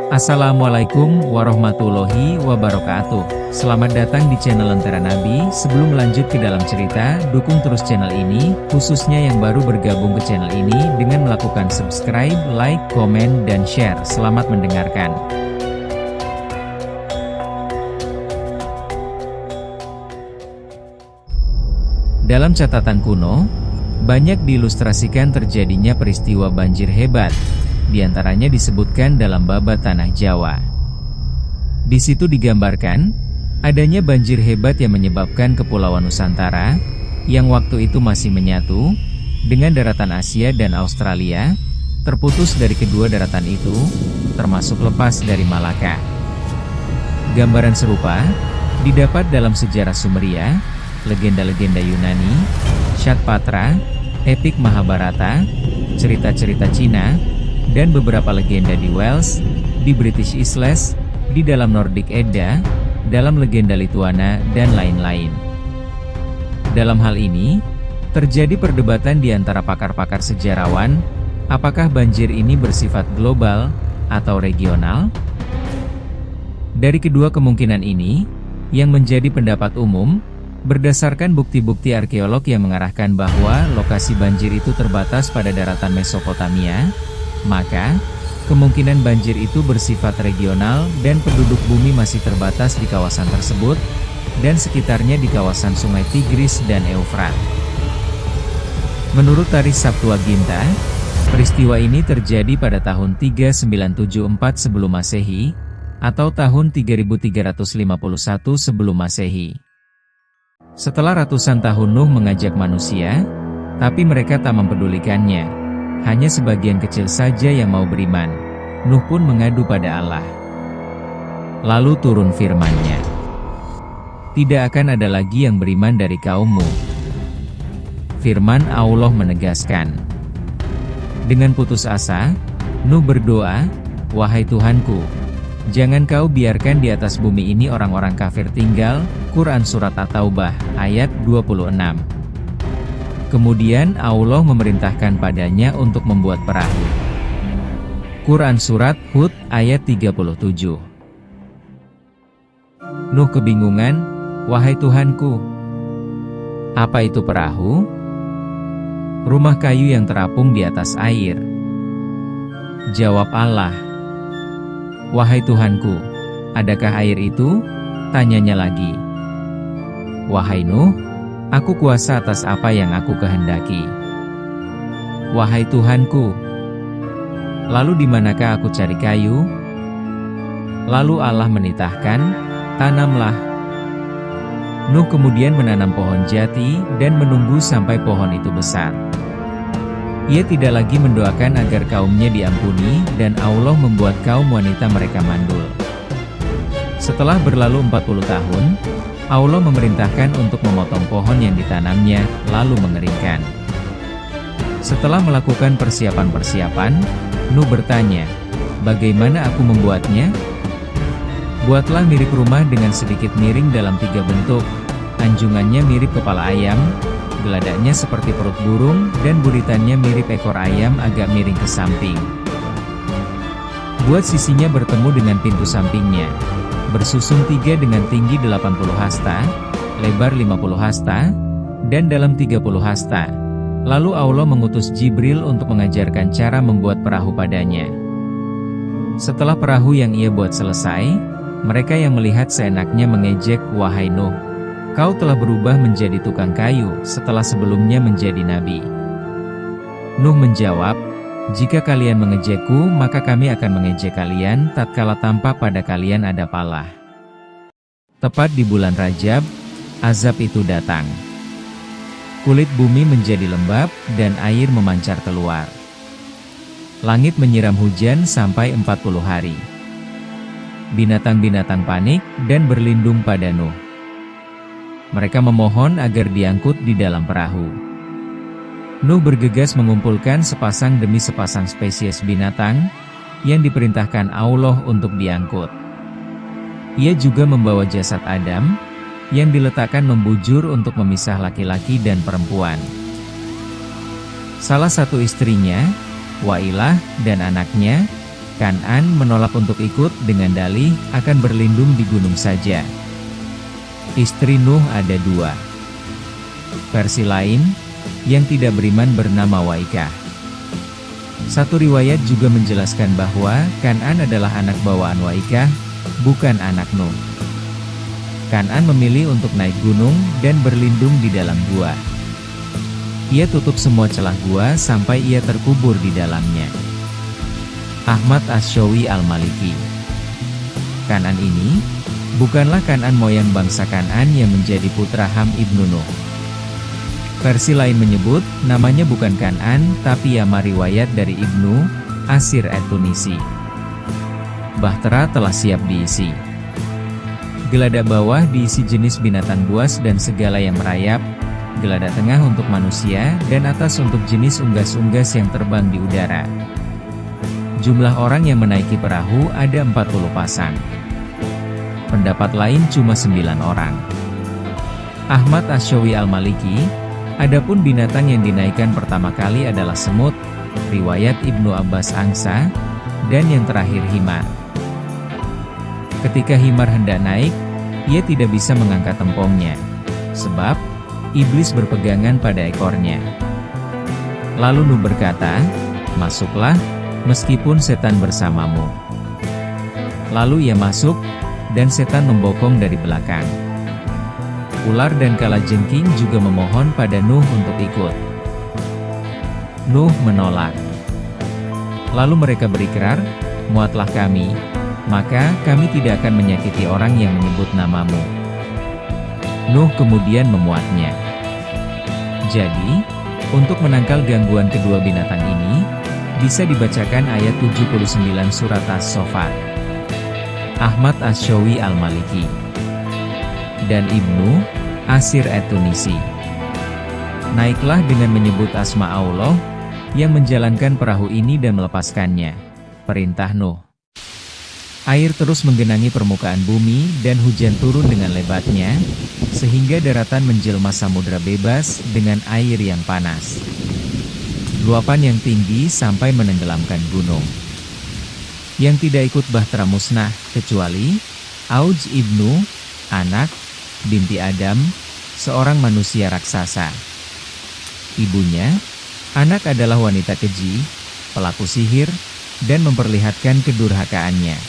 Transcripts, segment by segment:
Assalamualaikum warahmatullahi wabarakatuh. Selamat datang di channel Lentera Nabi. Sebelum melanjut ke dalam cerita, dukung terus channel ini, khususnya yang baru bergabung ke channel ini dengan melakukan subscribe, like, komen, dan share. Selamat mendengarkan. Dalam catatan kuno, banyak diilustrasikan terjadinya peristiwa banjir hebat. Di antaranya disebutkan dalam Babat Tanah Jawa. Di situ digambarkan adanya banjir hebat yang menyebabkan Kepulauan Nusantara, yang waktu itu masih menyatu dengan daratan Asia dan Australia, terputus dari kedua daratan itu, termasuk lepas dari Malaka. Gambaran serupa didapat dalam sejarah Sumeria, legenda-legenda Yunani, Shatpatra, epik Mahabharata, cerita-cerita Cina, dan beberapa legenda di Wales, di British Isles, di dalam Nordic Edda, dalam legenda Lituana, dan lain-lain. Dalam hal ini, terjadi perdebatan di antara pakar-pakar sejarawan, apakah banjir ini bersifat global atau regional? Dari kedua kemungkinan ini, yang menjadi pendapat umum, berdasarkan bukti-bukti arkeolog yang mengarahkan bahwa lokasi banjir itu terbatas pada daratan Mesopotamia, maka, kemungkinan banjir itu bersifat regional dan penduduk bumi masih terbatas di kawasan tersebut, dan sekitarnya di kawasan Sungai Tigris dan Eufrat. Menurut Taris Septuaginta, peristiwa ini terjadi pada tahun 3974 sebelum Masehi, atau tahun 3351 sebelum Masehi. Setelah ratusan tahun Nuh mengajak manusia, tapi mereka tak mempedulikannya. Hanya sebagian kecil saja yang mau beriman. Nuh pun mengadu pada Allah. Lalu turun firman-Nya. Tidak akan ada lagi yang beriman dari kaummu. Firman Allah menegaskan. Dengan putus asa, Nuh berdoa, "Wahai Tuhanku, jangan kau biarkan di atas bumi ini orang-orang kafir tinggal." Quran Surat At-Taubah, ayat 26. Kemudian Allah memerintahkan padanya untuk membuat perahu. Quran Surat Hud ayat 37. Nuh kebingungan, "Wahai Tuhanku, apa itu perahu?" "Rumah kayu yang terapung di atas air." Jawab Allah. "Wahai Tuhanku, adakah air itu?" Tanyanya lagi. "Wahai Nuh, aku kuasa atas apa yang aku kehendaki." "Wahai Tuhanku, lalu di manakah aku cari kayu?" Lalu Allah menitahkan, "Tanamlah." Nuh kemudian menanam pohon jati dan menunggu sampai pohon itu besar. Ia tidak lagi mendoakan agar kaumnya diampuni, dan Allah membuat kaum wanita mereka mandul. Setelah berlalu 40 tahun, Allah memerintahkan untuk memotong pohon yang ditanamnya, lalu mengeringkan. Setelah melakukan persiapan-persiapan, Nuh bertanya, "Bagaimana aku membuatnya?" "Buatlah mirip rumah dengan sedikit miring dalam 3 bentuk. Anjungannya mirip kepala ayam, geladaknya seperti perut burung, dan buritannya mirip ekor ayam agak miring ke samping. Buat sisinya bertemu dengan pintu sampingnya. Bersusun 3 dengan tinggi 80 hasta, lebar 50 hasta, dan dalam 30 hasta. Lalu Allah mengutus Jibril untuk mengajarkan cara membuat perahu padanya. Setelah perahu yang ia buat selesai, mereka yang melihat seenaknya mengejek, "Wahai Nuh, kau telah berubah menjadi tukang kayu setelah sebelumnya menjadi nabi." Nuh menjawab, "Jika kalian mengejekku, maka kami akan mengejek kalian tatkala tampak pada kalian ada palah." Tepat di bulan Rajab, azab itu datang. Kulit bumi menjadi lembab, dan air memancar keluar. Langit menyiram hujan sampai 40 hari. Binatang-binatang panik, dan berlindung pada Nuh. Mereka memohon agar diangkut di dalam perahu. Nuh bergegas mengumpulkan sepasang demi sepasang spesies binatang, yang diperintahkan Allah untuk diangkut. Ia juga membawa jasad Adam, yang diletakkan membujur untuk memisah laki-laki dan perempuan. Salah satu istrinya, Wailah, dan anaknya, Kan'an menolak untuk ikut dengan dalih akan berlindung di gunung saja. Istri Nuh ada dua. Versi lain, yang tidak beriman bernama Waikah. Satu riwayat juga menjelaskan bahwa Kan'an adalah anak bawaan Waikah, bukan anak Nuh. Kan'an memilih untuk naik gunung dan berlindung di dalam gua. Ia tutup semua celah gua sampai ia terkubur di dalamnya. Ahmad Ash-Shawi Al-Maliki. Kan'an ini bukanlah Kan'an moyang bangsa Kan'an yang menjadi putra Ham ibnu Nuh. Versi lain menyebut, namanya bukan Kan'an, tapi Yama riwayat dari Ibnu Asir at-Tunisi. Bahtera telah siap diisi. Geladak bawah diisi jenis binatang buas dan segala yang merayap, geladak tengah untuk manusia, dan atas untuk jenis unggas-unggas yang terbang di udara. Jumlah orang yang menaiki perahu ada 40 pasang. Pendapat lain cuma 9 orang. Ahmad Ash-Shawi Al-Maliki, adapun binatang yang dinaikkan pertama kali adalah semut, riwayat Ibnu Abbas angsa, dan yang terakhir himar. Ketika himar hendak naik, ia tidak bisa mengangkat tempongnya, sebab iblis berpegangan pada ekornya. Lalu Nuh berkata, "Masuklah, meskipun setan bersamamu." Lalu ia masuk, dan setan membokong dari belakang. Ular dan kalajengking juga memohon pada Nuh untuk ikut. Nuh menolak. Lalu mereka berikrar, "Muatlah kami, maka kami tidak akan menyakiti orang yang menyebut namamu." Nuh kemudian memuatnya. Jadi, untuk menangkal gangguan kedua binatang ini, bisa dibacakan ayat 79 surat As-Saffat. Ahmad Ash-Shawi Al-Maliki dan Ibnu Asir at-Tunisi. Naiklah dengan menyebut asma Allah, yang menjalankan perahu ini dan melepaskannya. Perintah Nuh. Air terus menggenangi permukaan bumi dan hujan turun dengan lebatnya, sehingga daratan menjelma samudra bebas dengan air yang panas. Luapan yang tinggi sampai menenggelamkan gunung. Yang tidak ikut bahtera musnah, kecuali Auj ibnu, anak, binti Adam, seorang manusia raksasa. Ibunya, anak adalah wanita keji, pelaku sihir, dan memperlihatkan kedurhakaannya.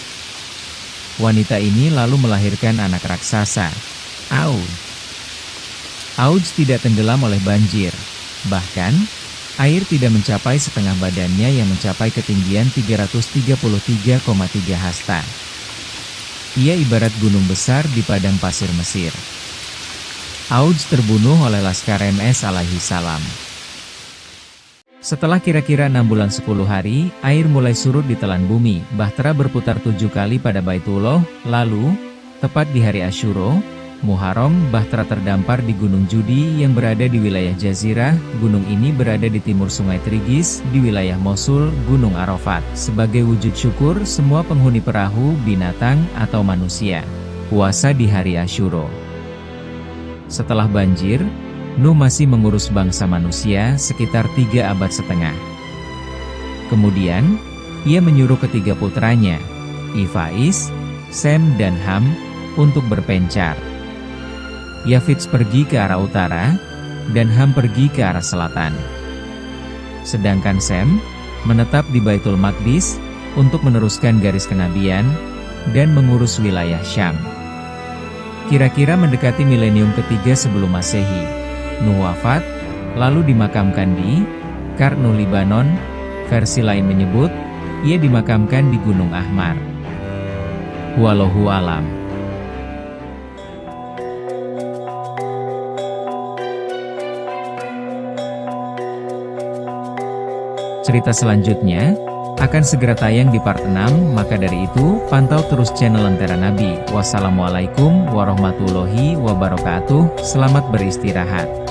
Wanita ini lalu melahirkan anak raksasa, Auj. Auj tidak tenggelam oleh banjir, bahkan air tidak mencapai setengah badannya yang mencapai ketinggian 333,3 hasta. Ia ibarat gunung besar di padang pasir Mesir. Auj terbunuh oleh laskar MS alaihi salam. Setelah kira-kira 6 bulan 10 hari, air mulai surut di telan bumi. Bahtera berputar 7 kali pada Baitullah, lalu, tepat di hari Asyura, Muharram, Bahtera terdampar di Gunung Judi yang berada di wilayah Jazirah. Gunung ini berada di timur Sungai Trigis, di wilayah Mosul, Gunung Arafat. Sebagai wujud syukur, semua penghuni perahu, binatang, atau manusia, puasa di hari Asyura. Setelah banjir, Nuh masih mengurus bangsa manusia sekitar 3 abad setengah. Kemudian, ia menyuruh ketiga putranya, Ifais, Sem dan Ham, untuk berpencar. Yafits pergi ke arah utara, dan Ham pergi ke arah selatan. Sedangkan Sem, menetap di Baitul Maqdis, untuk meneruskan garis kenabian, dan mengurus wilayah Syam. Kira-kira mendekati milenium ketiga sebelum Masehi, Nuh wafat, lalu dimakamkan di Karnu Libanon. Versi lain menyebut, ia dimakamkan di Gunung Ahmar. Wallahu alam. Cerita selanjutnya akan segera tayang di part 6, maka dari itu, pantau terus channel Lentera Nabi. Wassalamualaikum warahmatullahi wabarakatuh, selamat beristirahat.